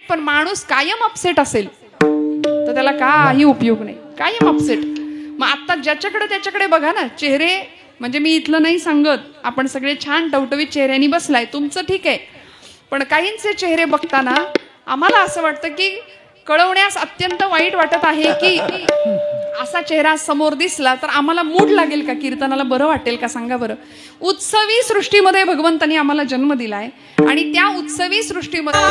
पण माणूस कायम अपसेट असेल तर त्याला काही उपयोग नाही, कायम अपसेट. मग आता ज्याच्याकडे त्याच्याकडे बघा ना, चेहरे म्हणजे मी इथलं नाही सांगत, आपण सगळे छान टवटवीत चेहऱ्यानी बसलाय, तुमचं ठीक आहे, पण काहींचे चेहरे बघताना आम्हाला असं वाटतं की कळवण्यास अत्यंत वाईट वाटत आहे की असा चेहरा समोर दिसला तर आम्हाला मूड लागेल का, कीर्तनाला बरं वाटेल का, सांगा बरं. उत्सवी सृष्टीमध्ये भगवंतानी आम्हाला जन्म दिलाय आणि त्या उत्सवी सृष्टीमध्ये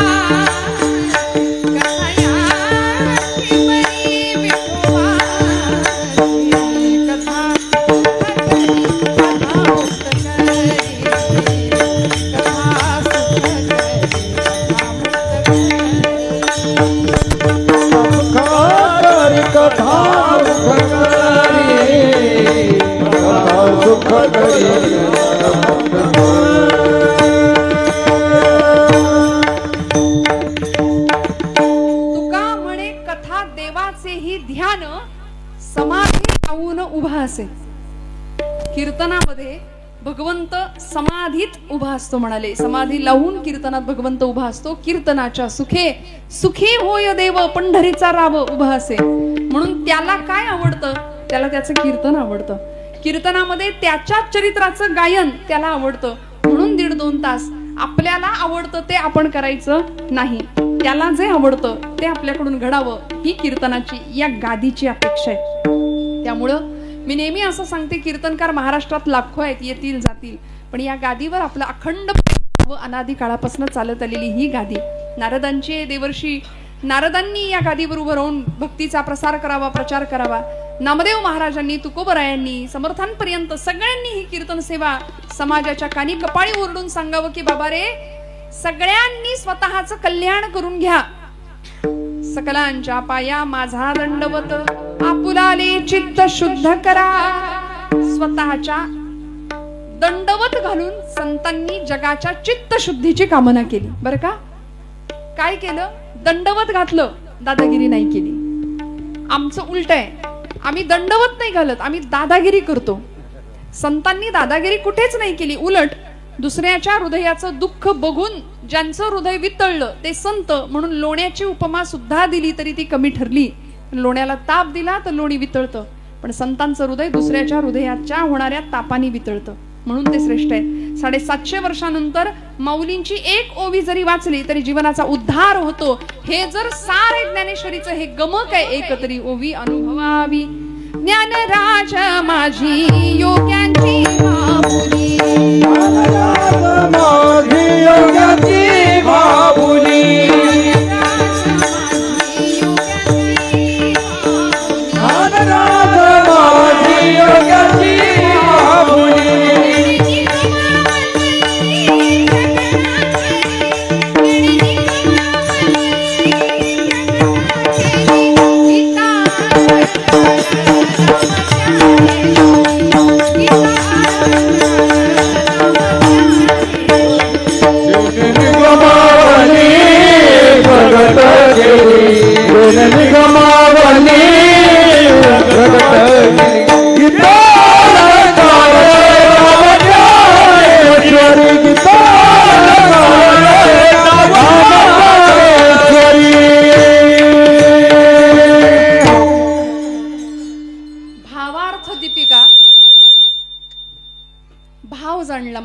तुका म्हणे कथा देवाचेही ध्यान समाधी लावून उभा असे. कीर्तनामध्ये भगवंत समाधीत उभा असतो म्हणाले, समाधी लावून कीर्तनात भगवंत उभा असतो. कीर्तनाच्या सुखे सुखी होय देव पंढरीचा राव उभा असे. म्हणून त्याला काय आवडतं, त्याला त्याचं कीर्तन आवडतं. कीर्तनामध्ये त्याच्या चरित्राचं गायन त्याला आवडतं. म्हणून 1.5-2 तास आपल्याला आवडतं ते आपण करायचं नाही, त्याला जे आवडतं ते आपल्याकडून घडावं, ही कीर्तनाची या गादीची अपेक्षा आहे. त्यामुळं मी नेहमी असं सांगते, कीर्तनकार महाराष्ट्रात लाखो आहेत, येतील जातील, पण या गादीवर आपलं अखंड व अनादी काळापासून चालत आलेली ही गादी, नारदांची देवर्षी नारदांनी या गादीवर उभं राहून भक्तीचा प्रसार करावा, प्रचार करावा. नामदेव महाराजांनी, तुकोबरायांनी, समर्थांपर्यंत सगळ्यांनी ही कीर्तन सेवा समाजाच्या कानी कपाळी ओरडून सांगावं की बाबा रे, सगळ्यांनी स्वतःचं कल्याण करून घ्या. सकलांच्या पाया माझा दंडवत, आपुलाले चित्त शुद्ध करा. स्वतःच्या दंडवत घालून संतांनी जगाच्या चित्त शुद्धीची कामना केली. बरं का, काय केलं, दंडवत घातलं, दादागिरी नाही केली. आमचं उलट आहे, आम्ही दंडवत नाही घालत, आम्ही दादागिरी करतो. संतांनी दादागिरी कुठेच नाही केली, उलट दुसऱ्याच्या हृदयाचं दुःख बघून ज्यांचं हृदय वितळलं ते संत म्हणून लोण्याची उपमा सुद्धा दिली तरी ती कमी ठरली. लोण्याला ताप दिला तर लोणी वितळतं, पण संतांचं हृदय दुसऱ्याच्या हृदयाच्या होणाऱ्या तापाने वितळतं, म्हणून ते श्रेष्ठ आहेत. 750 वर्षानंतर माऊलींची एक ओवी जरी वाचली तरी जीवनाचा उद्धार होतो. हे जर सारे ज्ञानेश्वरीचं हे गमक आहे, एक तरी ओवी अनुभवावी. ज्ञानराज माझी योग्यांची माऊली, माझी योग्यांची माऊली,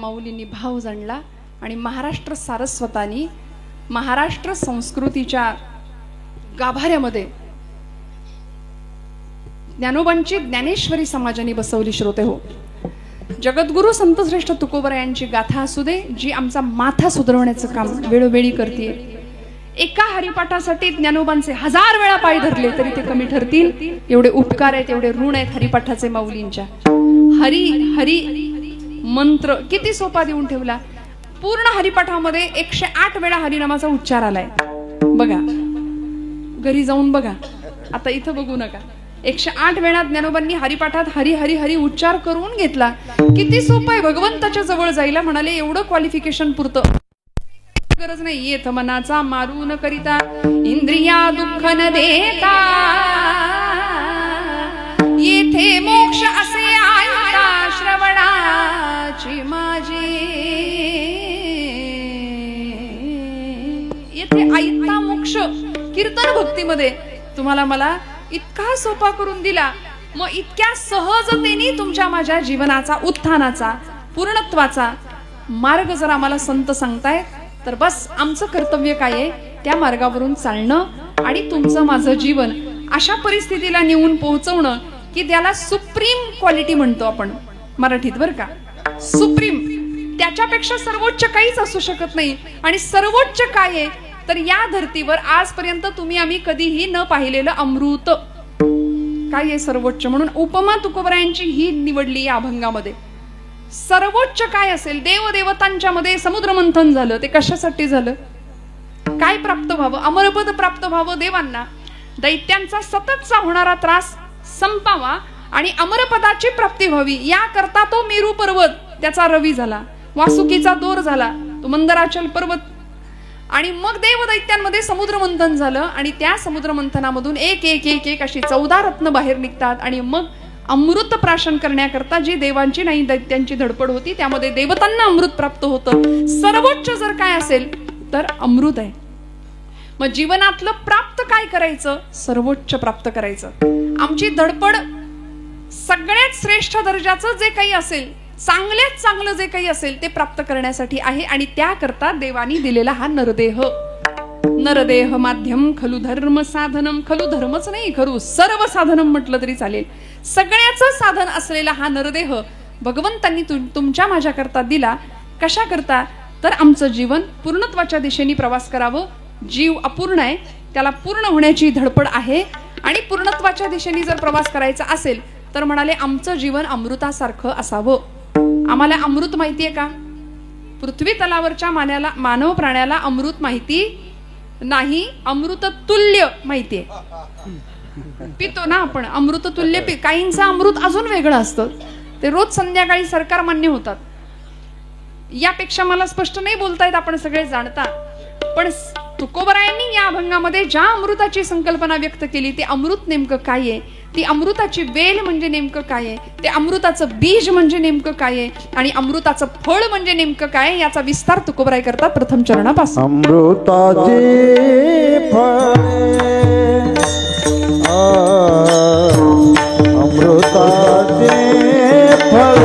माऊलींनी भाव जाणला आणि महाराष्ट्र सारस्वतानी महाराष्ट्र संस्कृतीच्या गाभाऱ्यामध्ये ज्ञानोबांची ज्ञानेश्वरी समाजाने बसवली. श्रोते हो, जगद्गुरु संतश्रेष्ठ तुकोबरायांची गाथा असू दे, जी आमचा माथा सुधारण्याचं काम वेळोवेळी करते. एका हरिपाठासाठी ज्ञानोबांचे 1000 वेळा पाय धरले तरी ते कमी ठरतील. एवढे उपकार आहेत, एवढे ऋण आहेत हरिपाठाचे माऊलींच्या. हरी हरी मंत्र किती सोपा देऊन ठेवला. पूर्ण हरिपाठामध्ये 108 वेळा हरिनामाचा उच्चार आलाय. बघा, घरी जाऊन बघा, आता इथं बघू नका. 108 वेळा ज्ञानोबांनी हरिपाठात हरी हरी हरी उच्चार करून घेतला. किती सोपं आहे भगवंताच्या जवळ जायला. म्हणाले एवढं क्वालिफिकेशन पुरतं, गरज नाही. येथ मनाचा मारू न करिता, इंद्रिया दुःख न देता, येथे मोक्ष असे आयता श्रवणाची माझी. येथे आयता मोक्ष मोक्ष कीर्तन भक्तीमध्ये तुम्हाला मला इतका सोपा करून दिला, मग इतक्या सहजतेने तुमच्या माझ्या जीवनाचा उत्थानाचा पूर्णत्वाचा मार्ग जर आम्हाला संत सांगताय, तर बस आमचं कर्तव्य काय आहे, त्या मार्गावरून चालणं आणि तुमचं माझं जीवन अशा परिस्थितीला नेऊन पोहोचवणं की त्याला सुप्रीम क्वालिटी म्हणतो आपण मराठीत, बरं का. सुप्रीम, त्याच्यापेक्षा सर्वोच्च काहीच असू शकत नाही. आणि सर्वोच्च काय आहे तर या धर्तीवर आजपर्यंत तुम्ही आम्ही कधीही न पाहिलेलं अमृत काय आहे सर्वोच्च. म्हणून उपमा तुकोबरायांची ही निवडली या अभंगामध्ये. सर्वोच्च काय असेल, देवदेवतांच्या मध्ये समुद्र मंथन झालं, ते कशासाठी झालं, काय प्राप्त व्हावं, अमरपद प्राप्त व्हावं देवांना, दैत्यांचा सततचा होणारा त्रास संपावा आणि अमरपदाची प्राप्ती व्हावी, या करता तो मेरू पर्वत त्याचा रवी झाला, वासुकीचा दोर झाला, तो मंदराचल पर्वत. आणि मग देवदैत्यांमध्ये समुद्र मंथन झालं आणि त्या समुद्र मंथनामधून एक एक एक एक अशी 14 रत्न बाहेर निघतात. आणि मग अमृत प्राशन करण्याकरता जी देवांची नाही दैत्यांची धडपड होती, त्यामध्ये देवतांना अमृत प्राप्त होतं. सर्वोच्च जर काय असेल तर अमृत आहे. मग जीवनातलं प्राप्त काय करायचं, सर्वोच्च प्राप्त करायचं. आमची धडपड सगळ्यात श्रेष्ठ दर्जाचं जे काही असेल, चांगल्यात चांगलं जे काही असेल ते प्राप्त करण्यासाठी आहे. आणि त्याकरता देवानी दिलेला हा नरदेह. नरदेह माध्यम खलु धर्म साधनम. खलु धर्मच नाही, खरू सर्व साधनम म्हटलं तरी चालेल. सगळ्याचं साधन असलेला हा नरदेह भगवंतांनी तुमच्या माझ्या करता दिला. कशा करता तर आमचं जीवन पूर्णत्वाच्या दिशेने प्रवास करावं. जीव अपूर्ण आहे, त्याला पूर्ण होण्याची धडपड आहे. आणि पूर्णत्वाच्या दिशेने जर प्रवास करायचा असेल तर म्हणाले आमचं जीवन अमृतासारखं असावं. आम्हाला अमृत माहितीये का? पृथ्वी तलावरच्या मानव प्राण्याला अमृत माहिती नाही, अमृत तुल्य माहितीये. पितो ना आपण अमृत तुल्य. काहींचं अमृत अजून वेगळं असतं, ते रोज संध्याकाळी सरकार मान्य होतात. यापेक्षा मला स्पष्ट नाही बोलता येत, आपण सगळे जाणता. पण तुकोबरायांनी या अभंगामध्ये ज्या अमृताची संकल्पना व्यक्त केली, ते अमृत नेमकं काय आहे, ती अमृताची वेल म्हणजे नेमकं काय आहे, ते अमृताचं बीज म्हणजे नेमकं काय आहे आणि अमृताचं फळ म्हणजे नेमकं काय, याचा विस्तार तुकोबराय करतात प्रथम चरणापासून. अमृताचे फळ, अमृताचे फळ,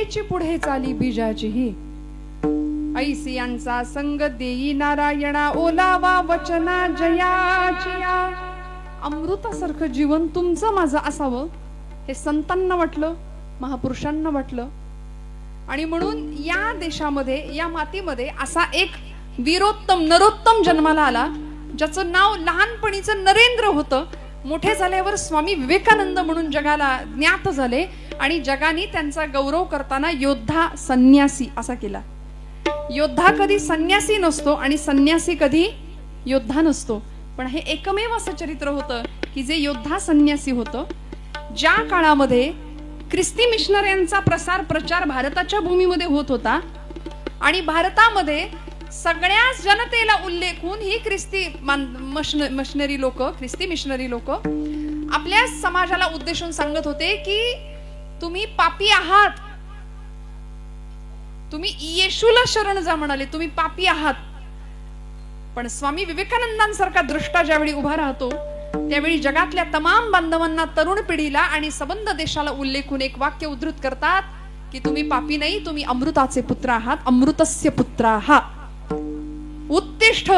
हीच पुढे चाली बीजाची ही ऐसी यांचा संग देई नारायणा ओलावा वचना जयाचिया. अमृतासारखं जीवन तुमचं माझं असावं हे संतांना वाटलं, महापुरुषांना वाटलं. आणि म्हणून या देशामध्ये, या मातीमध्ये असा एक वीरोत्तम नरोत्तम जन्माला आला, ज्याचं नाव लहानपणीचं नरेंद्र होतं. मोठे झाल्यावर स्वामी विवेकानंद म्हणून जगाला ज्ञात झाले आणि जगाने त्यांचा गौरव करताना योद्धा संन्यासी असा केला. योद्धा कधी संन्यासी नसतो आणि संन्यासी कधी योद्धा नसतो, पण हे एकमेव असं चरित्र होतं की जे योद्धा संन्यासी होतं. ज्या काळामध्ये ख्रिस्ती मिशनऱ्यांचा प्रसार प्रचार भारताच्या भूमीमध्ये होत होता आणि भारतामध्ये सगळ्याच जनतेला उल्लेखून ही ख्रिस्ती मिशनरी लोक, ख्रिस्ती मिशनरी लोक आपल्या समाजाला उद्देशून सांगत होते की तुम्ही पापी आहात, तुम्ही येशूला शरण जा म्हणाले, तुम्ही पापी आहात. पण स्वामी विवेकानंदांसारखा द्रष्टा ज्यावेळी उभा राहतो त्यावेळी जगातल्या तमाम बांधवांना, तरुण पिढीला आणि सबंध देशाला उल्लेखून एक वाक्य उद्धृत करतात की तुम्ही पापी नाही, तुम्ही अमृताचे पुत्र आहात, अमृतस्य पुत्र आहात. उत्तिष्ठ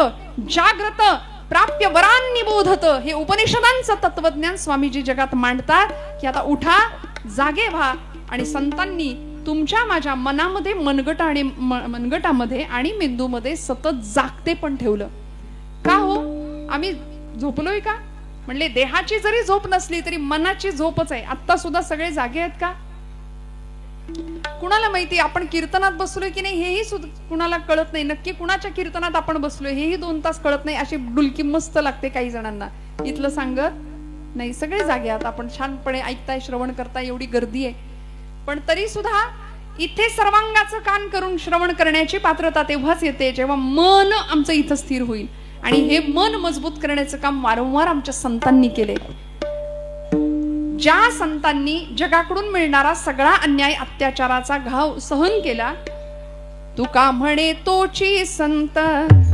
जाग्रत प्राप्य वरांनी बोधत, हे उपनिषदांचं तत्वज्ञान स्वामीजी जगात मांडतात की आता उठा, जागे व्हा. आणि संतांनी तुमच्या माझ्या मनामध्ये मनगटामध्ये आणि मेंदूमध्ये सतत जागते पण ठेवलं. का हो, आम्ही झोपलोय का? म्हणले देहाची जरी झोप नसली तरी मनाची झोपच आहे. आता सुद्धा सगळे जागे आहेत का? कुणाला माहिती आपण कीर्तनात बसलोय की नाही हेही कुणाला कळत नाही. नक्की कुणाच्या कीर्तनात आपण बसलोय हेही 2 तास कळत नाही. अशी डुलकी मस्त लागते काही जणांना. इथलं सांगत नाही, सगळे जागे आहात, आपण छानपणे ऐकताय, श्रवण करताय, एवढी गर्दी आहे. पण तरी सुद्धा इथे सर्वांगाचं कान करून श्रवण करण्याची पात्रता तेव्हाच येते जेव्हा मन आमचं इथं स्थिर होईल. आणि हे मन मजबूत करण्याचं काम वारंवार आमच्या संतांनी केले. ज्या संतांनी जगाकडून मिळणारा सगळा अन्याय अत्याचाराचा घाव सहन केला. तुका म्हणे तोची संत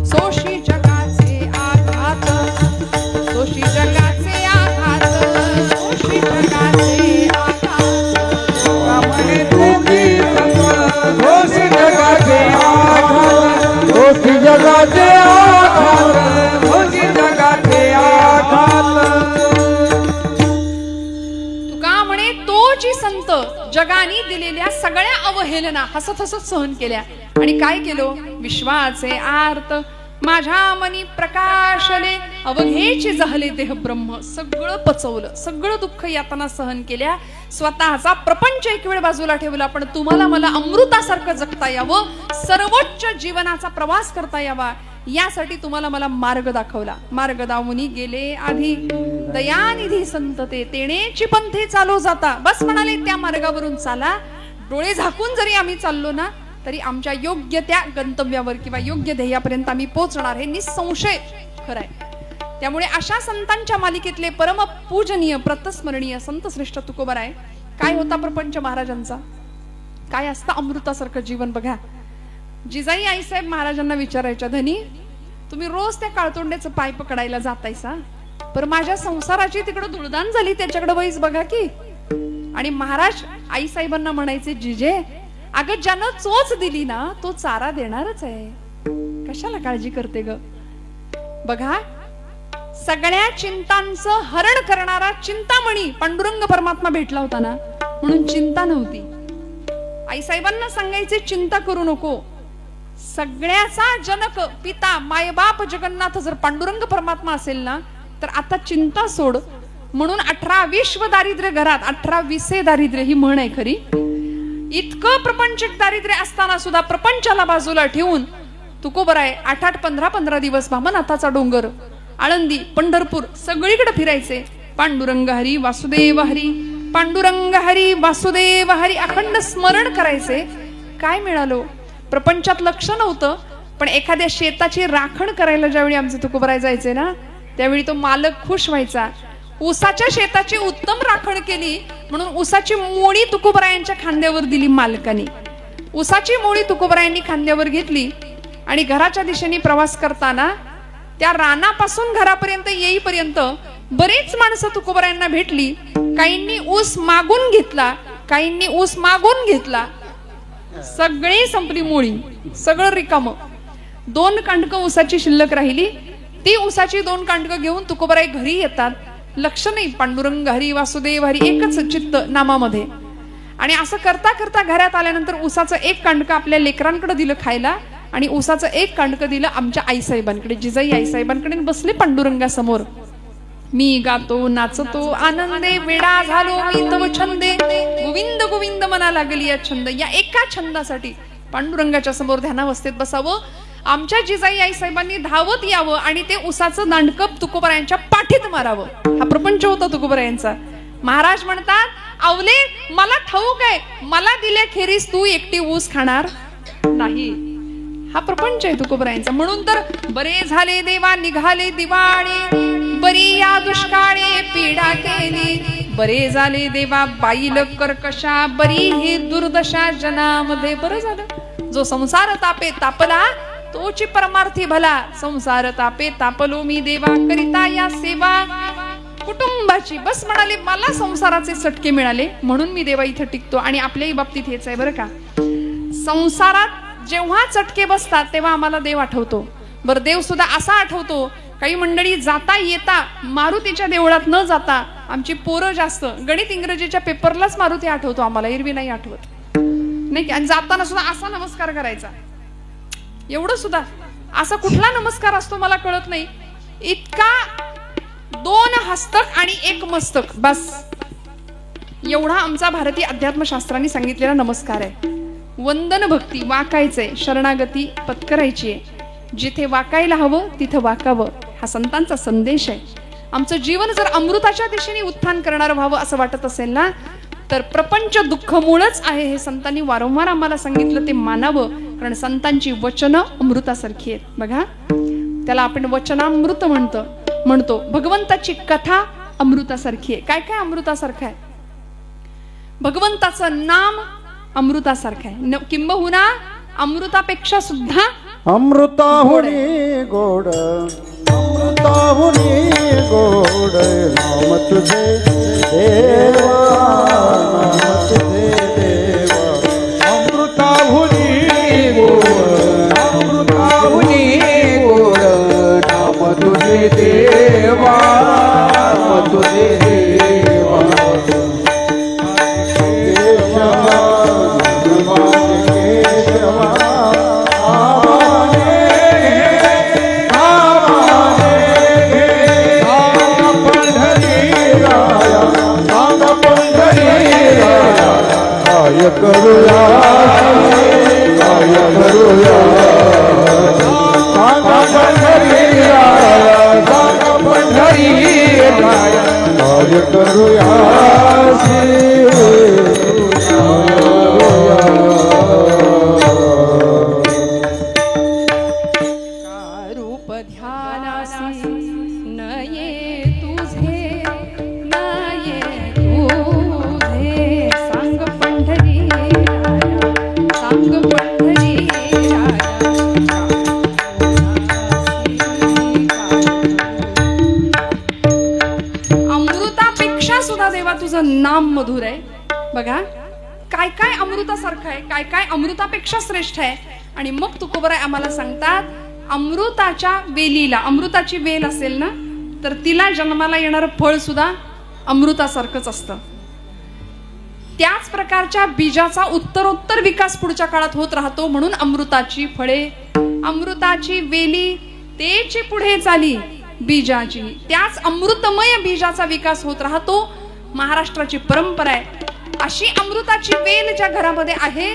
सोशी जगाचे आघात, सोशी जगाचे आघात, सोशी जगाचे आघात. तुका म्हणे तोची संत सोशी जगाचे आघात, सोशी जगाचे आघात, सोशी जगाचे आघात. तोची संत जगाने दिलेल्या सगळ्या अवहेलना हसत हसत सहन केल्या. आणि काय केलो? विश्वाचे आर्त माझ्या मनी प्रकाशले, अवघेची जहले देह ब्रह्म. सगळं पचवलं, सगळं दुःख यातना सहन केल्या. स्वतःचा प्रपंच एक वेळ बाजूला ठेवला, पण तुम्हाला मला अमृतासारखं जगता यावं, सर्वोच्च जीवनाचा प्रवास करता यावा, यासाठी तुम्हाला मला मार्ग दाखवला. मार्ग दावुनी गेले आधी दयानिधी संत ते, तेणेची पंथे चालो जाता. बस म्हणाले त्या मार्गावरून चाला. डोळे झाकून जरी आम्ही चाललो ना तरी आमच्या योग्य त्या गंतव्यावर किंवा योग्य ध्येयापर्यंत आम्ही पोहोचणार, हे निसंशय खरंय. त्यामुळे अशा संतांच्या मालिकेतले परम पूजनीय प्रतस्मरणीय संत श्रेष्ठ तुकोबाराय. काय होता प्रपंच महाराजांचा, काय असतं अमृतासारखं जीवन बघा. जिजाई आईसाहेब महाराजांना विचारायच्या, धनी तुम्ही रोज त्या काळतोंड्याचं पाय पकडायला जातायसा, पर माझ्या संसाराची तिकडं धुळदान झाली, त्याच्याकडे वैस बघा की. आणि महाराज आईसाहेबांना म्हणायचे, जिजे अगं ज्यानं चोच दिली ना तो चारा देणारच आहे, कशाला काळजी करते ग. बघा सगळ्या चिंतांचं हरण करणारा चिंतामणी पांडुरंग परमात्मा भेटला होता ना, म्हणून चिंता नव्हती. आईसाहेबांना सांगायचे चिंता करू नको. सगळ्याचा जनक पिता मायबाप जगन्नाथ जर पांडुरंग परमात्मा असेल ना तर आता चिंता सोड. म्हणून 18 विश्व दारिद्र्य घरात 18 विसे दारिद्र्य ही म्हण आहे खरी. इतकं प्रपंचक दारिद्र्य असताना सुद्धा प्रपंचाला बाजूला ठेवून तुकोबराय 8-8 15-15 दिवस भामनाथाचा डोंगर, आळंदी, पंढरपूर सगळीकडे फिरायचे. पांडुरंग हरी वासुदेव हरी, पांडुरंग हरी वासुदेव हरी अखंड स्मरण करायचे. काय मिळालो? प्रपंचात लक्ष नव्हतं, पण एखाद्या शेताची राखण करायला ज्यावेळी आमचे तुकोबराय जायचे ना त्यावेळी तो मालक खुश व्हायचा. ऊसाच्या शेताची उत्तम राखण केली म्हणून ऊसाची मोळी तुकोबरायांच्या खांद्यावर दिली मालकाने. ऊसाची मोळी तुकोबरायांनी खांद्यावर घेतली आणि घराच्या दिशेने प्रवास करताना त्या रानापासून घरापर्यंत येईपर्यंत बरेच माणसं तुकोबरायांना भेटली. काहींनी ऊस मागून घेतला, काहींनी ऊस मागून घेतला. सगळी संपली मुळी, सगळं रिकाम. 2 कांडकं ऊसाची शिल्लक राहिली. ती ऊसाची 2 कांडकं घेऊन तुकोबाराय घरी येतात. लक्ष नाही, पांडुरंग हरी वासुदेव हरी एकच चित्त नामामध्ये. आणि असं करता करता घरात आल्यानंतर ऊसाचं 1 कांडकं आपल्या लेकरांकडे दिलं खायला आणि ऊसाचं 1 कांडकं दिलं आमच्या आईसाहेबांकडे, जिजाई आईसाहेबांकडे. बसले पांडुरंगासमोर. मी गातो नाचतो आनंदे, वेडा झालो मी तव छंदे, गोविंद गोविंद मना लागली या छंद. या एका छंदासाठी पांडुरंगाच्या समोर ध्यानावस्थेत बसावं. आमच्या जिजाई आई साहेबांनी धावत यावं आणि ते ऊसाचं दांडकप तुकोबारायांच्या पाठीत मारावं. हा प्रपंच होता तुकोबारायांचा. महाराज म्हणतात, आवले मला ठाऊक आहे, मला दिल्याखेरीस तू एकटी ऊस खाणार नाही. हा प्रपंच आहे तुकोबारायांचा. म्हणून तर बरे झाले देवा निघाले दिवाळी, बरी या दुष्काळी पीडा केली. बरे झाले देवा बाईल कर्कशा, बरी ही दुर्दशा जनामध्ये. बरं झालं जो संसार तापे तापला तोची परमार्थी भला. संसार तापे तापलो मी देवा, करिता या सेवा कुटुंबाची. बस म्हणाले मला संसाराचे चटके मिळाले म्हणून मी देवा इथे टिकतो. आणि आपल्याही बाबतीत हेच आहे बरं का. संसारात जेव्हा चटके बसतात तेव्हा आम्हाला देव आठवतो. बरं देव सुद्धा असा आठवतो. काही मंडळी जाता येता मारुतीच्या देवळात न जाता, आमची पोरं जास्त गणित इंग्रजीच्या पेपरलाच मारुती आठवतो आम्हाला, एरवी नाही आठवत नाही. आणि जाताना सुद्धा असा नमस्कार करायचा, एवढं सुद्धा. असा कुठला नमस्कार असतो मला कळत नाही. इतका 2 हस्तक आणि 1 मस्तक, बस एवढा आमचा भारतीय अध्यात्मशास्त्राने सांगितलेला नमस्कार आहे. वंदन भक्ती वाकायचंय, शरणागती पत्करायची आहे. जिथे वाकायला हवं तिथं वाकावं, हा संतांचा संदेश आहे. आमचं जीवन जर अमृताच्या दिशेने उत्थान करणारं व्हावं असं वाटत असेल ना, तर प्रपंच दुःख मूळच आहे हे संतांनी वारंवार आम्हाला सांगितलं. ते मानावं, कारण संतांची वचनं अमृतासारखी आहेत. बघा, त्याला आपण वचनामृत म्हणतो. भगवंताची कथा अमृतासारखी आहे. काय काय अमृतासारखं आहे? भगवंताचं नाम अमृतासारखं आहे. किंबहुना अमृतापेक्षा सुद्धा अमृताहुनी गोड, अमृताहुनी गोड नाम तुझे देवा, नाम तुझे देवा. अमृताहुनी गोड, अमृताहुनी गोड नाम तुझे देवा, नाम तुझे देवा. काय करूया, काय करूया, सांगा पंढरी राया, सांगा पंढरी राया, काय करूया, रूप ध्यानासी नये तुझे, नये तुझे. सांग पंढरी राया, सांग पंढरी राया. अमृतापेक्षा सुद्धा देवा तुझं नाम मधुर आहे. बघा काय काय अमृतासारखं आहे, काय काय अमृतापेक्षा श्रेष्ठ आहे. आणि मग तुकोबाराय आम्हाला सांगतात, अमृताच्या वेलीला, अमृताची वेल असेल ना तर तिला जन्माला येणारं फळ सुद्धा अमृतासारखंच असतं. त्याच प्रकारच्या बीजाचा उत्तरोत्तर विकास पुढच्या काळात होत राहतो. म्हणून अमृताची फळे, अमृताची वेली तेची पुढे चाली बीजाची, त्याच अमृतमय बीजाचा विकास होत राहतो. महाराष्ट्राची परंपरा आहे. अशी अमृताची वेल ज्या घरामध्ये आहे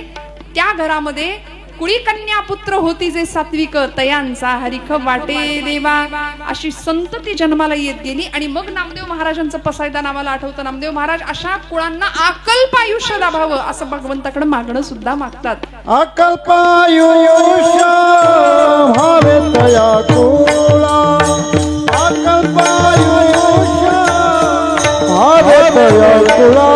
त्या घरामध्ये कुळी कन्या पुत्र होती जे सात्विक, तयांचा हरिख वाटे देवा. अशी संतती जन्माला येत गेली. आणि मग नामदेव महाराजांचं पसायदान आम्हाला आठवतं. नामदेव महाराज अशा कुळांना अकल्प आयुष्य लाभावं असं भगवंताकडे मागणं सुद्धा मागतात. अकल्प आयुष्य भावे तया कुळा, अकल्प आयुष्य भावे तया कुळा.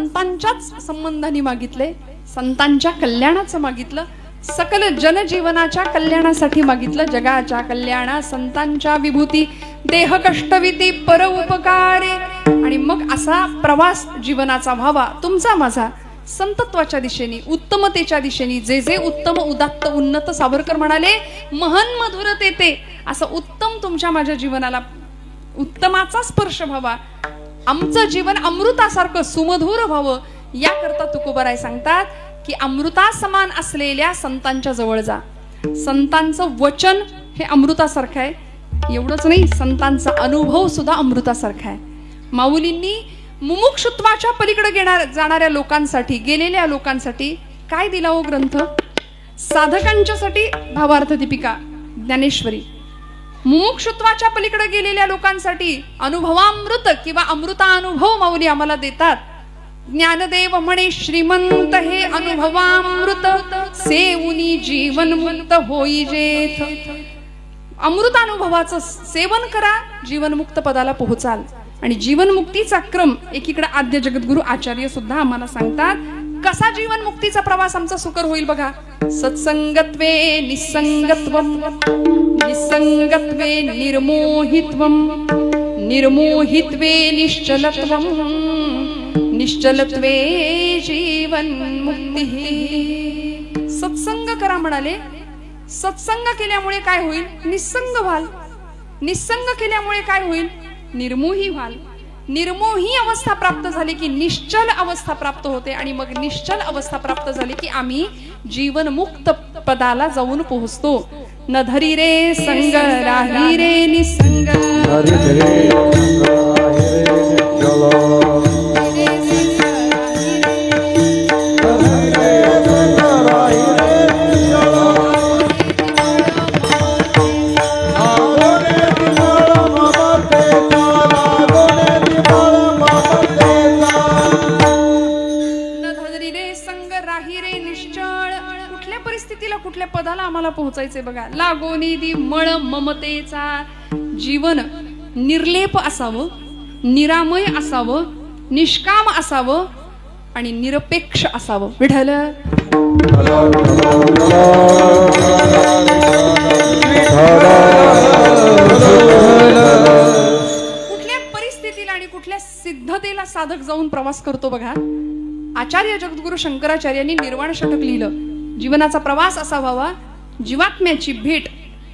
संतांच्याच संबंधाने मागितले, संतांच्या कल्याणाचं मागितलं, सकल जनजीवनाच्या कल्याणासाठी मागितलं. जगाच्या कल्याणा संतांच्या विभूती, देह कष्टविती पर उपकारे. आणि मग असा प्रवास जीवनाचा व्हावा तुमचा माझा संतत्वाच्या दिशेने, उत्तमतेच्या दिशेने. जे जे उत्तम उदात्त उन्नत सावरकर म्हणाले, महन मधुर तेते. असं उत्तम तुमच्या माझ्या जीवनाला उत्तमाचा स्पर्श व्हावा, आमचं जीवन अमृतासारखं सुमधुर व्हावं. याकरता तुकोबाराय सांगतात की अमृता समान असलेल्या संतांच्या जवळ जा. संतांचं वचन हे अमृतासारखं आहे. एवढंच नाही, संतांचा अनुभव सुद्धा अमृतासारखा आहे. माऊलींनी मुमुक्षुत्वाच्या पलीकडे जाणाऱ्या लोकांसाठी, गेलेल्या लोकांसाठी काय दिला हो ग्रंथ? साधकांच्यासाठी भावार्थ दीपिका ज्ञानेश्वरी. मुमुक्षुत्वाच्या पलीकडे गेलेल्या लोकांसाठी अनुभवामृत किंवा अमृतानुभव माऊली आम्हाला देतात. ज्ञानदेव म्हणे, श्रीमंत हे अनुभवामृत सेवुनी जीवन मुक्त होईजेथ. अमृतानुभवाचं सेवन करा, जीवनमुक्त पदाला पोहोचाल. आणि जीवनमुक्तीचा क्रम एकीकडे आद्य जगद्गुरु आचार्य सुद्धा आम्हाला सांगतात. कसा जीवनमुक्तीचा प्रवास आमचा सुकर होईल बघा. सत्संगत्वे निसंगत्वम, निसंगत्वे निर्मोहित्वम, निर्मोहित्वे निश्चलत्वम, निश्चलत्वे जीवनमुक्ती. सत्संग करा म्हणाले. सत्संग केल्यामुळे काय होईल? निसंग व्हाल. निसंग केल्यामुळे काय होईल? निर्मोही व्हाल. निर्मोही अवस्था प्राप्त झाली की निश्चल अवस्था प्राप्त होते. आणि मग निश्चल अवस्था प्राप्त झाली की आम्ही जीवनमुक्त पदाला जाऊन पोहोचतो. न धरी रे संग राही रे निसंग, कुठल्या पदाला आम्हाला पोहोचायचंय बघा. लागोनी दी मळ ममतेचा. जीवन निर्लेप असावं, निरामय असावं, निष्काम असावं आणि निरपेक्ष असावं. विठ्ठल कुठल्या परिस्थितीला आणि कुठल्या सिद्धतेला साधक जाऊन प्रवास करतो बघा. आचार्य जगद्गुरु शंकराचार्यांनी निर्वाण षटक लिहिलं. जीवनाचा प्रवास असा व्हावा, जीवात्म्याची भेट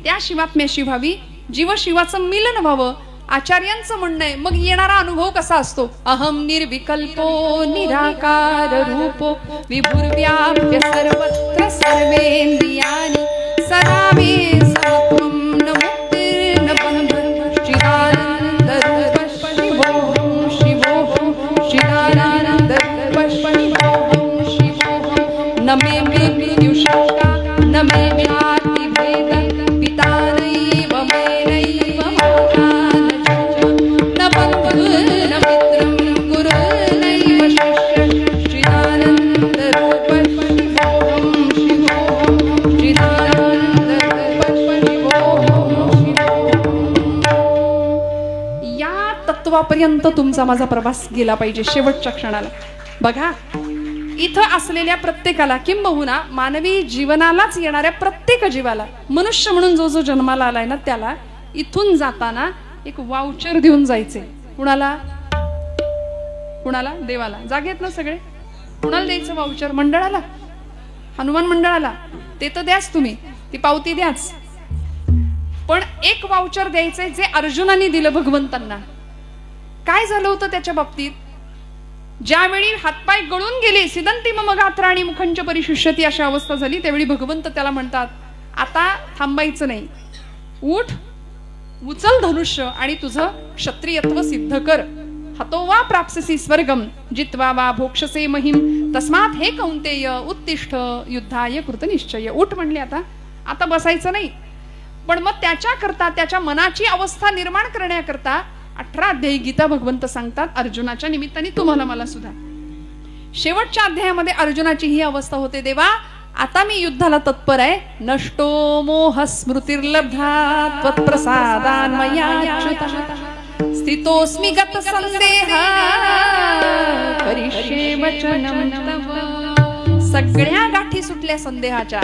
त्या शिवात्म्याशी व्हावी, जीव शिवाचं मिलन व्हावं. आचार्यांचं म्हणणं आहे. मग येणारा अनुभव कसा असतो? अहम निर्विकल्पो निराकार रूपो विभुर्व्याप्य सर्वत्र सर्वेंद्रियाणि सदा मे समत्वं न मुक्तिर्न बन्धनं चिदानंद रूप शिवोऽहं शिवोऽहं चिदानंद रूप शिवोऽहं शिवोऽहं न मे मृत्युशंका न मे व्याधि भेद पिता नैव मेनैव माता न बन्धुर्न मित्रं गुरुर्नैव शिष्यः चिदानंद रूप शिवोऽहं शिवोऽहं चिदानंद रूप शिवोऽहं शिवोऽहं. या तत्वापर्यंत तुमचा माझा प्रवास गेला पाहिजे शेवटच्या क्षणाला. बघा, इथं असलेल्या प्रत्येकाला, किंबहुना मानवी जीवनालाच येणाऱ्या प्रत्येक जीवाला, मनुष्य म्हणून जो जो जन्माला आलाय ना, त्याला इथून जाताना एक वाउचर देऊन जायचे. कुणाला? कुणाला? देवाला. जागेत ना सगळे? कुणाला द्यायचं वाउचर? मंडळाला, हनुमान मंडळाला. ते तर द्याच तुम्ही, ती पावती द्याच. पण एक वाउचर द्यायचंय जे अर्जुनाने दिलं भगवंतांना. काय झालं होतं त्याच्या बाबतीत? ज्यावेळी हातपाय गळून गेले, सिदंती मम गात्रा आणि मुखंच परिशुष्यती अशी अवस्था झाली, त्यावेळी भगवंत त्याला म्हणतात, आता थांबायचं नाही, उठ, उचल धनुष्य आणि तुझं क्षत्रियत्व सिद्ध कर. हतो वा प्राप्स्यसि स्वर्गम जित्वा वा भोक्षसे महिम तस्मात् हे कौंतेय उत्तिष्ठ युद्धाय कृतनिश्चय. उठ म्हणले, आता बसायचं नाही. पण मग त्याच्याकरता, त्याच्या मनाची अवस्था निर्माण करण्याकरता 18 अध्यायी गीता भगवंत सांगतात, अर्जुनाच्या निमित्ताने तुम्हाला मला सुद्धा. शेवटच्या अध्यायामध्ये अर्जुनाची ही अवस्था होते, देवा आता मी युद्धाला तत्पर आहे. नष्टो मोह स्मृतिर्लब्धा त्वत्प्रसादान् मया च्युतः स्थितोस्मि गत संदेह करिष्ये वचनं तव। सगळ्या गाठी सुटल्या संदेहाच्या,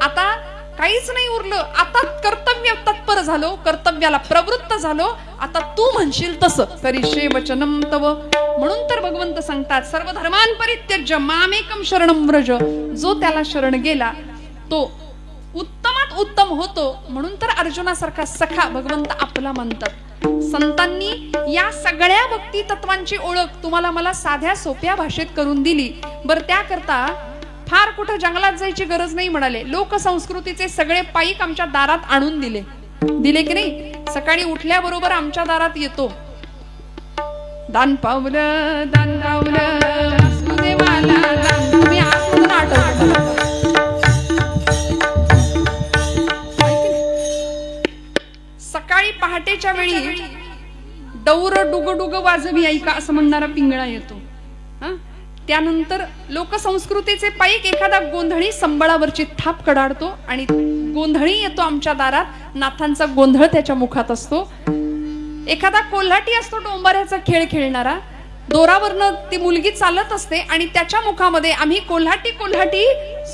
आता काहीच नाही उरलं, आता कर्तव्य तत्पर झालो, कर्तव्याला प्रवृत्त झालो, आता तू म्हणशील तसं करिष्ये वचनं तव। म्हणून तर भगवंत सांगतात सर्व धर्मान् परित्यज्य मामेकं शरणं व्रज। जो त्याला शरण गेला तो उत्तमात उत्तम होतो। म्हणून तर अर्जुनासारखा सखा भगवंत आपला म्हणतात। संतांनी या सगळ्या भक्ती तत्वांची ओळख तुम्हाला मला साध्या सोप्या भाषेत करून दिली। बरं त्याकरता फार कुठं जंगलात जायची गरज नाही म्हणाले। लोकसंस्कृतीचे सगळे पाईक आमच्या दारात आणून दिले, दिले की नाही? सकाळी उठल्याबरोबर आमच्या दारात येतो, दान पावलं दान पावलं वासुदेवाला दान। तुम्ही आतून आठवलं सकाळी पहाटेच्या वेळी डौर डुगडुग वाजवी ऐका असं म्हणणारा पिंगळा येतो। त्यानंतर लोकसंस्कृतीचे पाईक एखादा गोंधळी संबळावरची थाप कडाडतो आणि गोंधळी येतो आमच्या दारात। नाथांचा गोंधळ त्याच्या मुखात असतो। एखादा कोल्हाटी असतो डोंबाऱ्याचा खेळ खेळणारा, दोरावरनं ती मुलगी चालत असते आणि त्याच्या मुखामध्ये आम्ही कोल्हाटी कोल्हाटी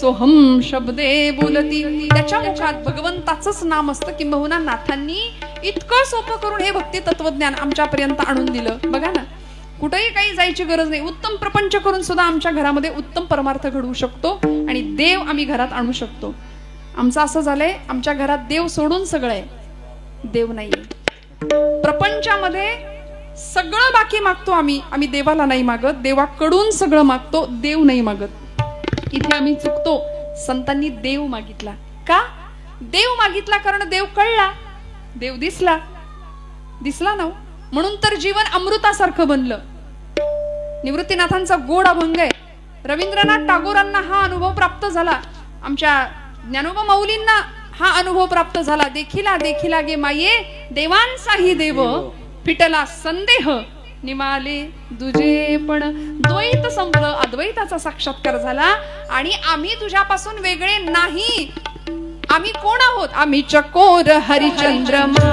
सोहम शब्दे बोलती, त्याच्या मुखात भगवंताचंच नाम असतं। किंबहुना नाथांनी इतकं सोपं करून हे भक्ती तत्वज्ञान आमच्यापर्यंत आणून दिलं। बघा ना, कुठेही काही जायची गरज नाही। उत्तम प्रपंच करून सुद्धा आमच्या घरामध्ये उत्तम परमार्थ घडवू शकतो आणि देव आम्ही घरात आणू शकतो। आमचं असं झालंय, आमच्या घरात देव सोडून सगळं आहे, देव नाहीये। प्रपंचामध्ये सगळं बाकी मागतो आम्ही, आम्ही देवाला नाही मागत, देवाकडून सगळं मागतो, देव नाही मागत। इथे आम्ही चुकतो। संतांनी देव मागितला का? देव मागितला कारण देव कळला, देव दिसला, दिसला ना, म्हणून तर जीवन अमृतासारखं बनलं। निवृत्तीनाथांचा गोड अभंग आहे। रवींद्रनाथ टागोरांना हा अनुभव प्राप्त झाला, आमच्या ज्ञानोबा माऊलींना हा अनुभव प्राप्त झाला। देखिला देखिला गे माये देवांचाही देव, फिटला संदेह निमाले दुजे पण। द्वैत संपलं, अद्वैताचा साक्षात्कार झाला आणि आम्ही तुझ्यापासून वेगळे नाही। आम्ही कोण आहोत? आम्ही चकोर हरिचंद्रमा,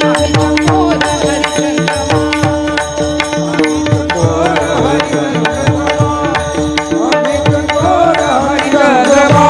आम्ही चकोर हरिचंद्रमा,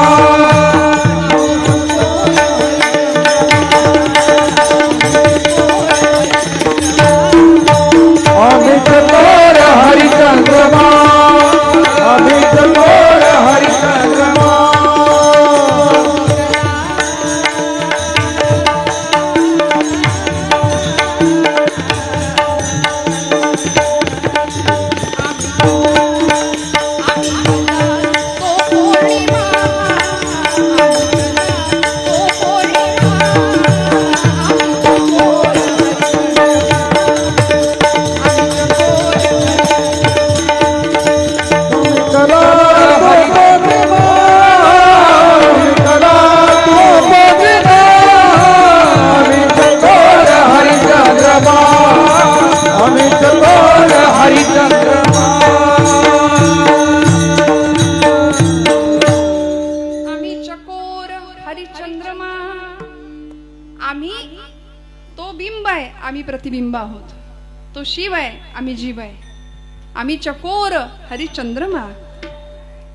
प्रतिबिंब आहोत। तो शिव आहे, आम्ही जीव आहे। आम्ही चकोर हरिचंद्रमा।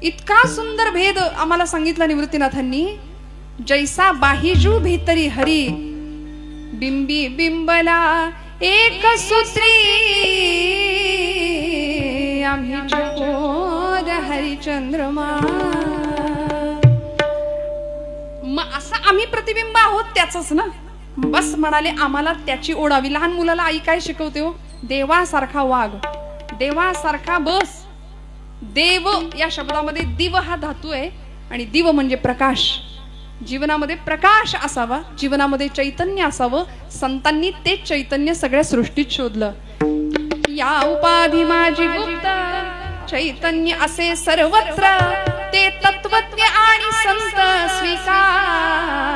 इतका सुंदर भेद आम्हाला सांगितला निवृत्तीनाथांनी। जैसा बाहिजू भीतरी हरी, बिंबी बिंबला एक सूत्री, आम्ही चकोर हरिचंद्रमा। मग असं आम्ही प्रतिबिंब आहोत त्याचंच ना। बस म्हणाले आम्हाला त्याची ओढावी। लहान मुलाला आई काय शिकवते हो? देवासारखा वाघ, देवासारखा बस। देव या शब्दामध्ये दिव हा धातू आहे आणि दिव म्हणजे प्रकाश। जीवनामध्ये प्रकाश असावा, जीवनामध्ये चैतन्य असावं। संतांनी ते चैतन्य सगळ्या सृष्टीत शोधलं। या उपाधी माझी गुप्त, चैतन्य असे सर्वत्र, ते तत्वज्ञ आणि संत स्वीकारिते।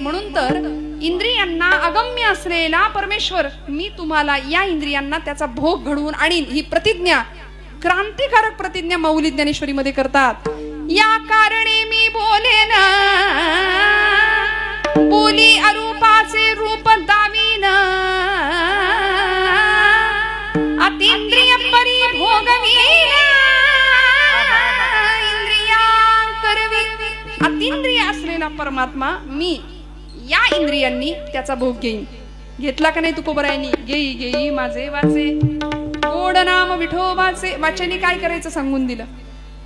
म्हणून तर इंद्रियांना अगम्य असलेला परमेश्वर, मी तुम्हाला या इंद्रियांना त्याचा भोग घडवून आणीन, ही प्रतिज्ञा, क्रांतिकारक प्रतिज्ञा माऊली ज्ञानेश्वरी मध्ये करतात। या कारणे मी बोलेन, बोली अरूपाचे रूप दावीन, अतींद्रिय असलेला परमात्मा मी या इंद्रियांनी त्याचा भोग घेईन. घेतला का नाही तुकोबरायांनी? घेई घेई माझे वाचे गोड नाम विठोबाचे. वाचेनी काय करायचं सांगून दिलं.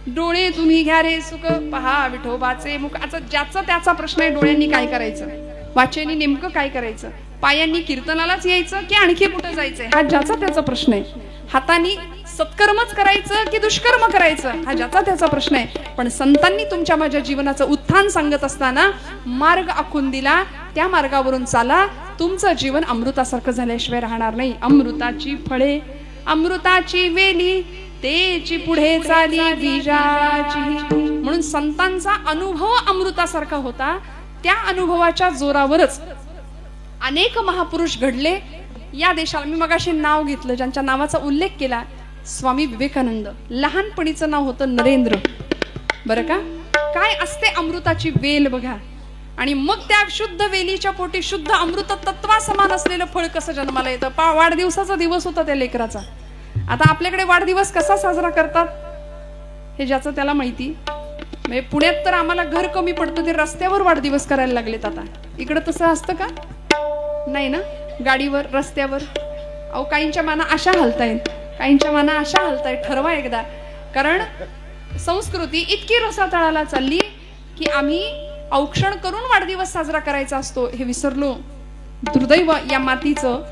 डोळे तुम्ही घ्या रे सुख पहा विठोबाचे मुख. आता ज्याचा त्याचा प्रश्न आहे, डोळ्यांनी काय करायचं, वाचेनी नेमकं काय करायचं, पायांनी कीर्तनालाच यायचं की आणखी कुठं जायचंय, हा ज्याचा त्याचा प्रश्न आहे. हातानी सत्कर्मच करायचं की दुष्कर्म करायचं, हा ज्याचा त्याचा प्रश्न आहे. पण संतांनी तुमच्या माझ्या जीवनाचं उत्थान सांगत असताना मार्ग आखून दिला. त्या मार्गावरून चाला. तुमचं जीवन अमृतासारखं झाल्याशिवाय राहणार नाही. अमृताची फळे अमृताची वेली तेची पुढे चाली बीजाची. म्हणून संतांचा अनुभव अमृतासारखा होता. त्या अनुभवाच्या जोरावरच अनेक महापुरुष घडले या देशाला. मी मगाशी नाव घेतलं, ज्यांच्या नावाचा उल्लेख केला, स्वामी विवेकानंद. लहानपणीचं नाव होतं नरेंद्र. बरं का? काय असते अमृताची वेल बघा. आणि मग त्या शुद्ध वेलीच्या पोटी शुद्ध अमृत तत्वा समान असलेलं फळ कसं जन्माला येतं. वाढदिवसाचा दिवस होता त्या लेकराचा. आता आपल्याकडे वाढदिवस कसा साजरा करतात हे ज्याचं त्याला माहिती. म्हणजे पुण्यात तर आम्हाला घर कमी पडतं, ते रस्त्यावर वाढदिवस करायला लागलेत आता. इकडं तसं असतं का? नाही ना. गाडीवर रस्त्यावर. अहो काहींच्या माना अशा हलतायत, काहींच्या माना अशा हलतायत. ठरवा एकदा. कारण संस्कृती इतकी रसातळाला चालली की आम्ही औक्षण करून वाढदिवस साजरा करायचा असतो हे विसरलो. दुर्दैव या मातीचं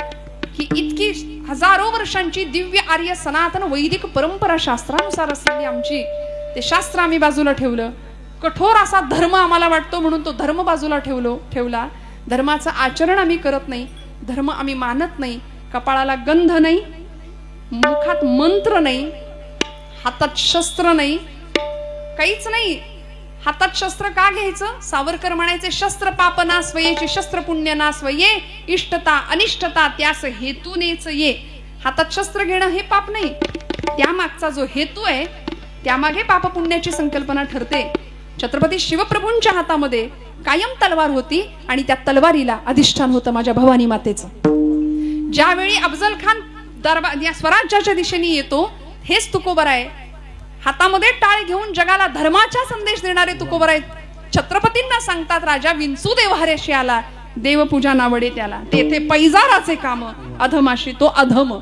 की इतकी हजारो वर्षांची दिव्य आर्य सनातन वैदिक परंपरा शास्त्रानुसार असलेली आमची, ते शास्त्र आम्ही बाजूला ठेवलं. कठोर असा धर्म आम्हाला वाटतो म्हणून तो धर्म बाजूला ठेवला. धर्माचं आचरण आम्ही करत नाही, धर्म आम्ही मानत नाही. कपाळाला गंध नाही, मुखात मंत्र नाही, हातात शस्त्र नाही, काहीच नाही. हातात शस्त्र का घ्यायचं? सावरकर म्हणायचे शस्त्र पापना स्वयेची शस्त्र पुण्यना स्वये इष्टता अनिष्टता त्यास हेतूनेच ये. हातात शस्त्र घेणं हे पाप नाही, त्यामागचा जो हेतू आहे त्यामागे पाप पुण्याची संकल्पना ठरते. छत्रपती शिवप्रभूंच्या हातामध्ये कायम तलवार होती आणि त्या तलवारीला अधिष्ठान होतं माझ्या भवानी मातेचं. ज्यावेळी अफजल खान दरबार या स्वराज्याच्या दिशेने येतो, हेच तुकोबराय हातामध्ये टाळ घेऊन जगाला धर्माचा संदेश देणारे तुकोबराय छत्रपतींना सांगतात, राजा विंचू देवहाऱ्याशी आला, देवपूजा नावडे त्याला, तेथे पैजाराचे काम अधमाशी तो अधम.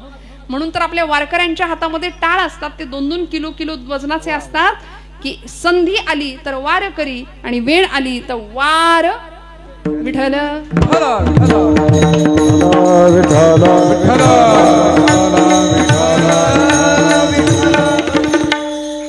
म्हणून तर आपल्या वारकऱ्यांच्या हातामध्ये टाळ असतात, ते 2-2 किलो वजनाचे असतात. की संधी आली तर वार करी आणि वेळ आली तर वार विठ्ठल.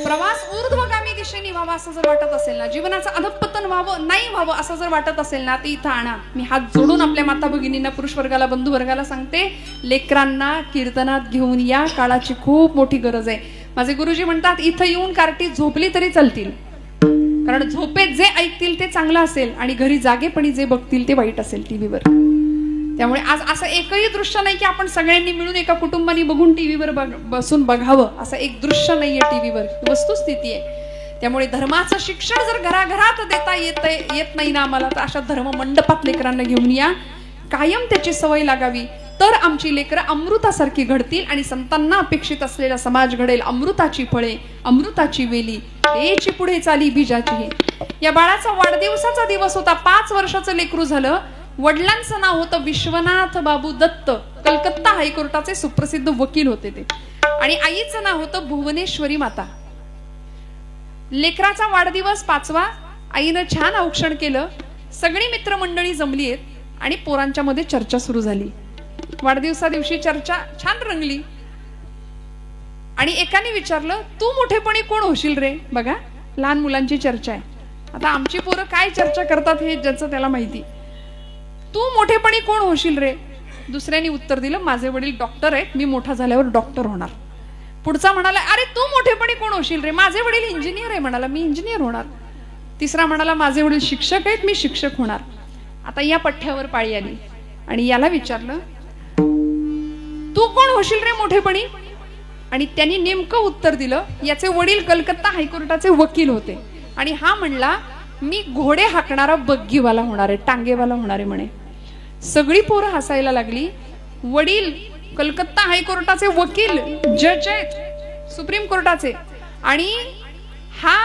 प्रवास ऊर्ध्वगामी दिशेने व्हावा असं जर वाटत असेल ना, जीवनाचं अधपतन व्हावं नाही व्हावं असं जर वाटत असेल ना, ते इथं आणा. मी हात जोडून आपल्या माता भगिनींना, पुरुष वर्गाला, बंधू वर्गाला सांगते, लेकरांना कीर्तनात घेऊन या. काळाची खूप मोठी गरज आहे. माझे गुरुजी म्हणतात, इथं येऊन कार्टी झोपली तरी चालतील, कारण झोपेत जे ऐकतील ते चांगलं असेल आणि घरी जागेपणी जे बघतील ते वाईट असेल टीव्हीवर. त्यामुळे आज असं एकही दृश्य नाही की आपण सगळ्यांनी मिळून एका कुटुंबाने बघून टीव्हीवर बसून बघावं, असं एक दृश्य नाहीये टीव्हीवर, वस्तुस्थिती आहे. त्यामुळे धर्माचं शिक्षण जर घराघरात देता येत नाही ना आम्हाला, तर अशा धर्म मंडपात लेकरांना घेऊन या. कायम त्याची सवय लागावी, तर आमची लेकरं अमृतासारखी घडतील आणि संतांना अपेक्षित असलेला समाज घडेल. अमृताची फळे अमृताची वेली तेची पुढे चाली बीजाची. या बाळाचा वाढदिवसाचा दिवस होता. 5 वर्षाचं लेकरू झालं. वडिलांचं नाव होतं विश्वनाथ बाबू दत्त. कलकत्ता हायकोर्टाचे सुप्रसिद्ध वकील होते ते. आणि आईचं नाव होतं भुवनेश्वरी माता. लेकराचा वाढदिवस 5वा. आईनं छान औक्षण केलं. सगळी मित्रमंडळी जमली आहेत आणि पोरांच्या मध्ये चर्चा सुरू झाली. वाढदिवसा दिवशी चर्चा छान रंगली आणि एकाने विचारलं, तू मोठेपणी कोण होशील रे? बघा, लहान मुलांची चर्चा आहे. आता आमची पोरं काय चर्चा करतात हे ज्याचं त्याला माहिती. तू मोठेपणी कोण होशील रे? दुसऱ्याने उत्तर दिलं, माझे वडील डॉक्टर आहेत, मी मोठा झाल्यावर डॉक्टर होणार. पुढचा म्हणाला, अरे तू मोठेपणी कोण होशील रे? माझे वडील इंजिनियर आहे म्हणाला, मी इंजिनियर होणार. तिसरा म्हणाला, माझे वडील शिक्षक आहेत, मी शिक्षक होणार. आता या पठ्ठ्यावर पाळी आली आणि याला विचारलं, तू कोण होशील रे मोठेपणी? आणि त्यांनी नेमकं उत्तर दिलं, याचे वडील कलकत्ता हायकोर्टाचे वकील होते आणि हा म्हणला, मी घोडे हाकणारा बग्गीवाला होणार आहे, टांगेवाला होणार आहे म्हणे. सगळी पोरं हसायला लागली. वडील कलकत्ता हायकोर्टाचे वकील, जज आहेत सुप्रीम कोर्टाचे, आणि हा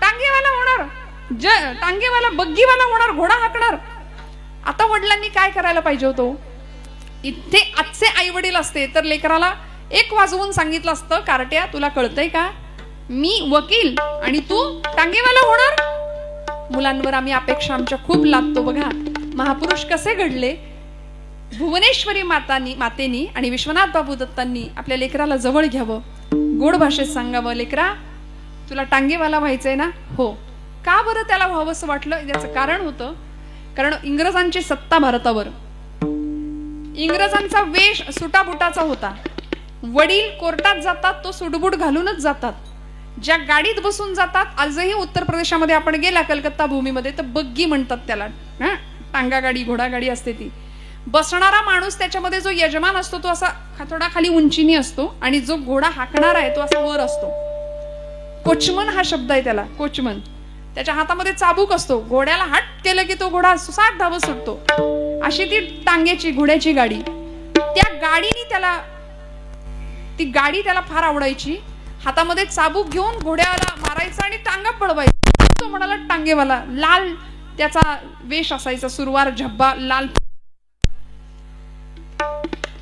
टांगेवाला होणार. टांगेवाला बग्गीवाला होणार, घोडा हाकणार. आता वडिलांनी काय करायला पाहिजे होतं? इथे आजचे आई वडील असते तर लेकराला 1 वाजवून सांगितलं असतं, कारट्या तुला कळतंय का, मी वकील आणि तू टांगेवाला होणार. मुलांवर आम्ही अपेक्षा आमच्या खूप लादतो. बघा महापुरुष कसे घडले. भुवनेश्वरी मातेनी आणि विश्वनाथ बाबू दत्तांनी आपल्या लेकराला जवळ घ्यावं, गोड भाषेत सांगावं, लेकरा तुला टांगेवाला व्हायचंय ना? हो. का बरं त्याला व्हावं असं वाटलं? याचं कारण होतं, कारण इंग्रजांची सत्ता भारतावर, इंग्रजांचा वेश सुटाबुटाचा होता. वडील कोर्टात जातात तो सुटबुट घालूनच जातात. ज्या गाडीत बसून जातात, आजही उत्तर प्रदेशामध्ये आपण गेला कलकत्ता भूमीमध्ये तर बग्गी म्हणतात त्याला. टांगा गाडी, घोडा गाडी असते ती. बसणारा माणूस त्याच्यामध्ये जो यजमान असतो तो असा थोडा खाली उंचीनी असतो आणि जो घोडा हाकणारा आहे तो असा वर असतो. कोचमन हा शब्द आहे त्याला, कोचमन. त्याच्या हातामध्ये चाबूक असतो. घोड्याला हट केलं की तो घोडा सुसाट धावत सुटतो. अशी ती टांग्याची घोड्याची गाडी. त्या गाडीने ती गाडी त्याला फार आवडायची. हातामध्ये चाबूक घेऊन घोड्याला मारायचा आणि टांगा पळवायचा. तो म्हणाला टांगेवाला. लाल त्याचा वेश असायचा, सुरवार झब्बा लाल.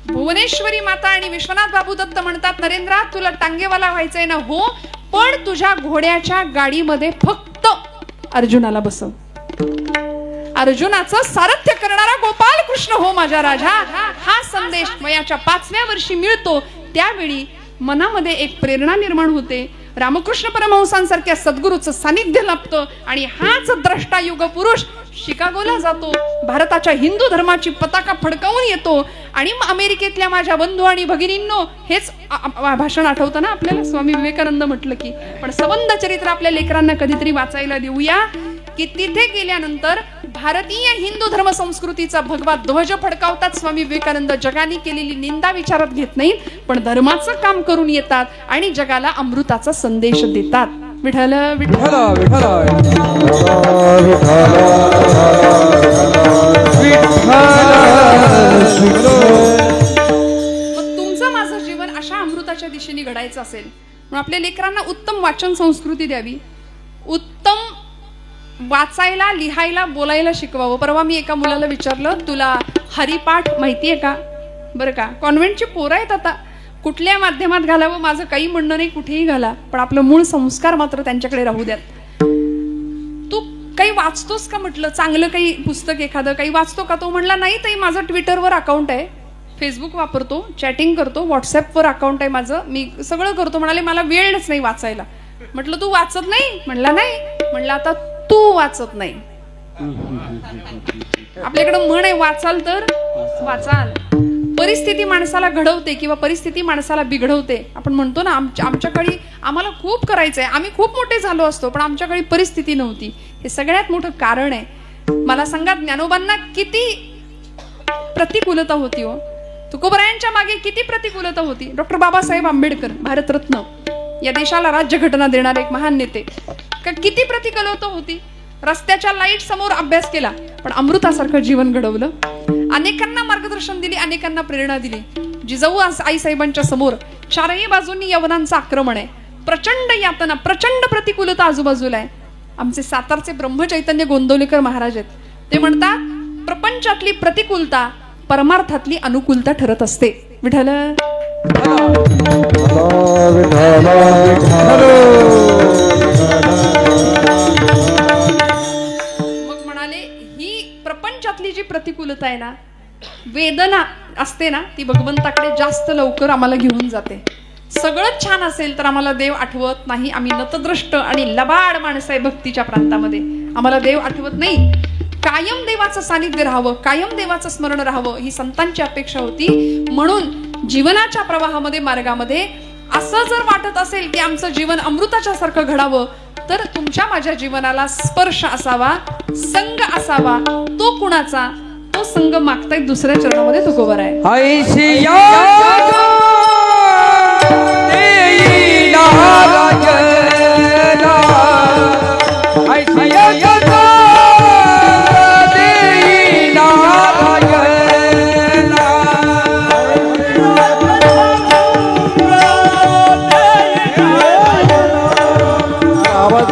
भुवनेश्वरी माता आणि विश्वनाथ बाबू दत्त म्हणतात, नरेंद्रा तुला टांगेवाला व्हायचंय ना? हो, पण तुझ्या घोड्याच्या गाडीमध्ये फक्त अर्जुनाला बसव. अर्जुनाचं सारथ्य करणारा गोपाल कृष्ण हो माझा राजा. हा संदेश वयाच्या 5व्या वर्षी मिळतो. त्यावेळी मनामध्ये एक प्रेरणा निर्माण होते. रामकृष्ण परमहंसांसारख्या सद्गुरूचं सानिध्य लाभतं आणि हाच द्रष्टा युग पुरुष शिकागोला जातो. भारताच्या हिंदू धर्माची पताका फडकावून येतो. आणि अमेरिकेतल्या माझ्या बंधू आणि भगिनींनो, हेच भाषण आठवतं ना आपल्याला? स्वामी विवेकानंद म्हटलं की पण संबंध चरित्र आपल्या लेकरांना कधीतरी वाचायला देऊया, की तिथे गेल्यानंतर भारतीय हिंदू धर्म संस्कृतीचा भगवा ध्वज फडकावतात स्वामी विवेकानंद. जगाने केलेली निंदा विचारात घेत नाहीत, पण धर्माचं काम करून येतात आणि जगाला अमृताचा संदेश देतात. विठ्ठल विठ्ठल तुमचं माझं जीवन अशा अमृताच्या दिशेने घडायचं असेल म्हणून आपल्या लेकरांना उत्तम वाचन संस्कृती द्यावी. उत्तम वाचायला, लिहायला, बोलायला शिकवावं. परवा मी एका मुलाला विचारलं, तुला हरिपाठ माहितीये का? बरं का, कॉन्व्हेंटची पोरं आहेत आता, कुठल्या माध्यमात घालावं माझं काही म्हणणं नाही, कुठेही घाला, पण आपलं मूळ संस्कार मात्र त्यांच्याकडे राहू द्यात. तू काही वाचतोस का म्हटलं? चांगलं काही पुस्तक एखादं काही वाचतो का? तो म्हणला नाही ताई, माझं ट्विटरवर अकाउंट आहे, फेसबुक वापरतो, चॅटिंग करतो, व्हॉट्सअपवर अकाउंट आहे माझं, मी सगळं करतो. म्हणाले मला वेळच नाही वाचायला. म्हटलं तू वाचत नाही? म्हणला नाही. म्हणलं आता तू वाचत नाही. आपल्याकडे म्हण आहे, वाचाल तर वाचाल. परिस्थिती माणसाला घडवते किंवा परिस्थिती माणसाला बिघडवते. आपण म्हणतो ना, आमच्याकडे आम्हाला खूप करायचंय, आम्ही खूप मोठे झालो असतो, पण आमच्याकडे परिस्थिती नव्हती. हे सगळ्यात मोठं कारण आहे. मला सांगा, ज्ञानोबांना किती प्रतिकूलता होती हो. तुकोबरायांच्या मागे किती प्रतिकूलता होती. डॉक्टर बाबासाहेब आंबेडकर, भारतरत्न, या देशाला राज्यघटना देणारे एक महान नेते, किती प्रतिकूलता होती. रस्त्याच्या लाईट समोर अभ्यास केला, पण अमृतासारखं जीवन घडवलं. अनेकांना मार्गदर्शन दिले, अनेकांना प्रेरणा दिली. जिजाऊ आई साहेबांच्या समोर चारही बाजूंनी यवनांचं आक्रमण आहे, प्रचंड यातना, प्रचंड प्रतिकूलता आजूबाजूला आहे. आमचे सातारचे ब्रह्मचैतन्य गोंदवलेकर महाराज आहेत. ते म्हणतात, प्रपंचातली प्रतिकूलता परमार्थातली अनुकूलता ठरत असते. विठ्ठल मग म्हणाले, ही प्रपंचातली जी प्रतिकूलता आहे ना, वेदना असते ना, ती भगवंताकडे जास्त लवकर आम्हाला घेऊन जाते. सगळं छान असेल तर आम्हाला देव आठवत नाही. आम्ही नतद्रष्ट आणि लबाड माणसं आहे भक्तीच्या प्रांतामध्ये. आम्हाला देव आठवत नाही. कायम देवाचं सानिध्य राहावं, कायम देवाचं स्मरण राहावं, ही संतांची अपेक्षा होती. म्हणून जीवनाच्या प्रवाहामध्ये, मार्गामध्ये असं जर वाटत असेल की आमचं जीवन अमृताच्या सारखं घडावं, तर तुमच्या माझ्या जीवनाला स्पर्श असावा, संग असावा. तो कुणाचा? तो संग मागताय दुसऱ्या चरणामध्ये तुकोबर आहे.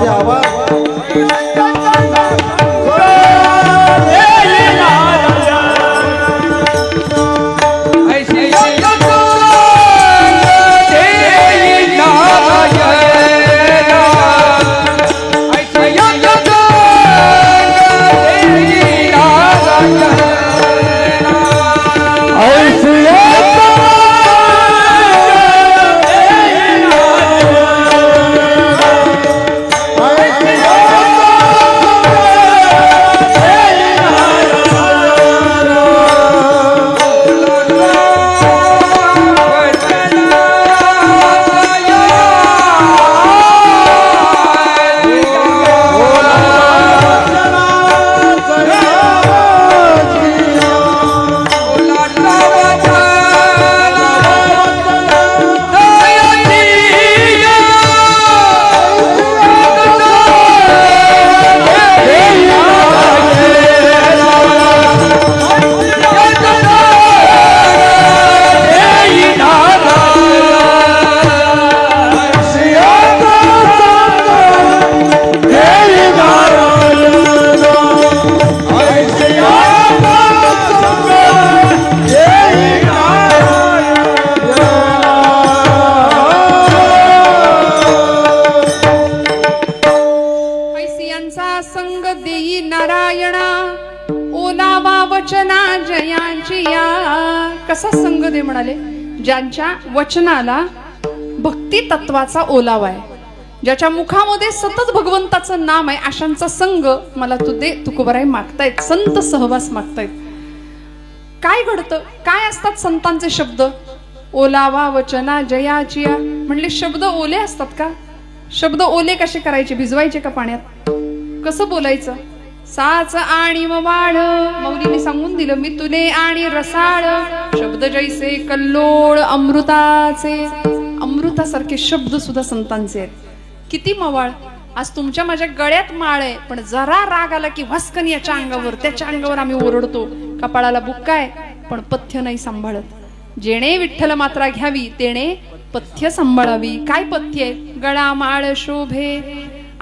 आवाज वचना जयाची या. कसा संग दे म्हणाले? ज्यांच्या वचनाला भक्ती तत्वाचा ओलावा आहे, ज्याच्या मुखामध्ये सतत भगवंताचं नाम आहे, अशांचा संग मला तू दे तुकोबाराय मागतायत. संत सहवास मागतायत. काय घडतं? काय असतात संतांचे शब्द? ओलावा वचना जयाचिया. म्हणले शब्द ओले असतात का? शब्द ओले कसे करायचे? भिजवायचे का पाण्यात? कसं बोलायचं? साच आणि वाढ. मौलीने सांगून दिलं, मी तुले आणि रसाळ. शब्द जैसे कल्लोळ अमृताचे. अमृतासारखे शब्द सुद्धा संतांचे आहेत. किती मवाळ. आज तुमच्या माझ्या गळ्यात माळ आहे, पण जरा राग आला की भस्कन याच्या अंगावर त्याच्या अंगावर आम्ही ओरडतो. कपाळाला बुक्का आहे पण पथ्य नाही सांभाळत. जेणे विठ्ठल मात्रा घ्यावी तेणे पथ्य सांभाळावी. काय पथ्य आहे? गळा माळ शोभे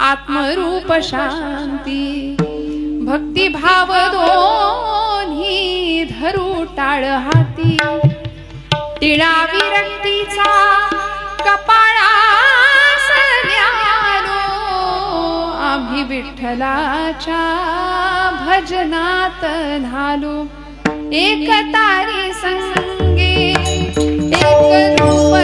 आत्मरूप शांती. भक्ती भाव दोन्ही धरू टाळ हाती. टिळा विरक्तीचा कपाळास न्यालो. आम्ही विठ्ठलाच्या भजनात न्हालो. एक तारी संगे एक रूप